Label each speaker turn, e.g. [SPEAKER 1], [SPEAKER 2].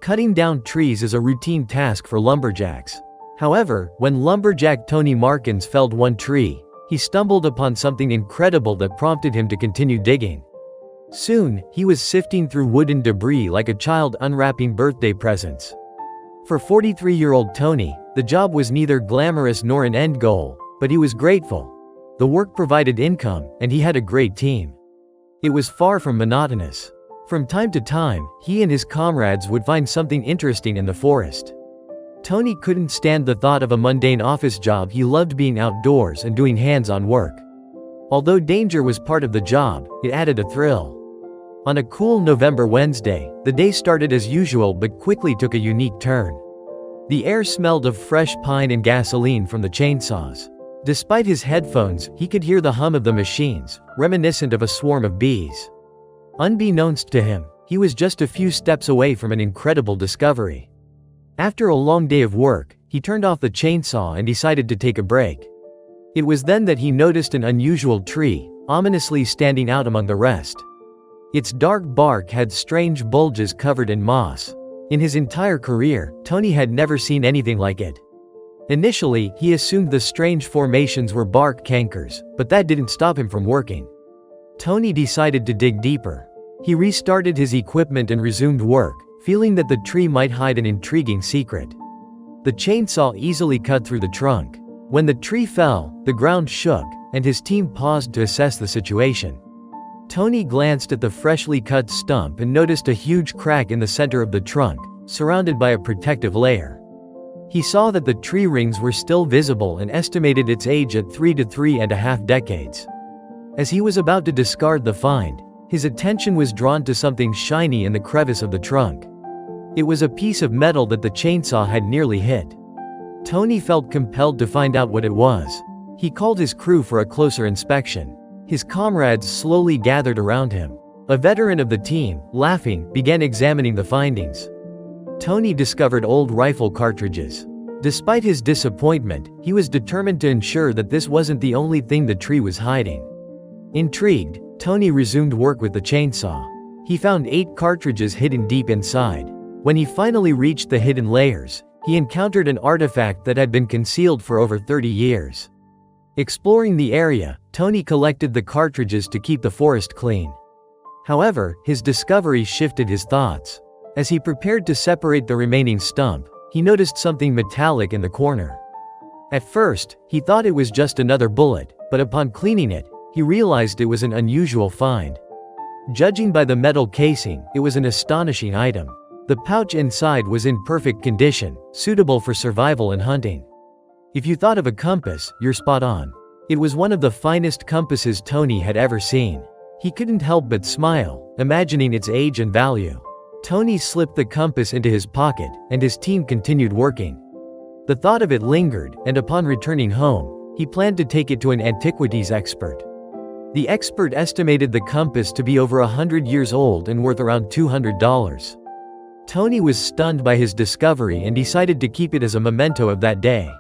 [SPEAKER 1] Cutting down trees is a routine task for lumberjacks. However, when lumberjack Tony Markins felled one tree, he stumbled upon something incredible that prompted him to continue digging. Soon, he was sifting through wooden debris like a child unwrapping birthday presents. For 43-year-old Tony, the job was neither glamorous nor an end goal, but he was grateful. The work provided income, and he had a great team. It was far from monotonous. From time to time, he and his comrades would find something interesting in the forest. Tony couldn't stand the thought of a mundane office job. He loved being outdoors and doing hands-on work. Although danger was part of the job, it added a thrill. On a cool November Wednesday, the day started as usual but quickly took a unique turn. The air smelled of fresh pine and gasoline from the chainsaws. Despite his headphones, he could hear the hum of the machines, reminiscent of a swarm of bees. Unbeknownst to him, he was just a few steps away from an incredible discovery. After a long day of work, he turned off the chainsaw and decided to take a break. It was then that he noticed an unusual tree, ominously standing out among the rest. Its dark bark had strange bulges covered in moss. In his entire career, Tony had never seen anything like it. Initially, he assumed the strange formations were bark cankers, but that didn't stop him from working. Tony decided to dig deeper. He restarted his equipment and resumed work, feeling that the tree might hide an intriguing secret. The chainsaw easily cut through the trunk. When the tree fell, the ground shook, and his team paused to assess the situation. Tony glanced at the freshly cut stump and noticed a huge crack in the center of the trunk, surrounded by a protective layer. He saw that the tree rings were still visible and estimated its age at 3 to 3.5 decades. As he was about to discard the find, his attention was drawn to something shiny in the crevice of the trunk. It was a piece of metal that the chainsaw had nearly hit. Tony felt compelled to find out what it was. He called his crew for a closer inspection. His comrades slowly gathered around him. A veteran of the team, laughing, began examining the findings. Tony discovered old rifle cartridges. Despite his disappointment, he was determined to ensure that this wasn't the only thing the tree was hiding. Intrigued, Tony resumed work with the chainsaw. He found 8 cartridges hidden deep inside. When he finally reached the hidden layers, he encountered an artifact that had been concealed for over 30 years. Exploring the area, Tony collected the cartridges to keep the forest clean. However, his discovery shifted his thoughts. As he prepared to separate the remaining stump, he noticed something metallic in the corner. At first, he thought it was just another bullet, but upon cleaning it, he realized it was an unusual find. Judging by the metal casing, it was an astonishing item. The pouch inside was in perfect condition, suitable for survival and hunting. If you thought of a compass, you're spot on. It was one of the finest compasses Tony had ever seen. He couldn't help but smile, imagining its age and value. Tony slipped the compass into his pocket, and his team continued working. The thought of it lingered, and upon returning home, he planned to take it to an antiquities expert. The expert estimated the compass to be over 100 years old and worth around $200. Tony was stunned by his discovery and decided to keep it as a memento of that day.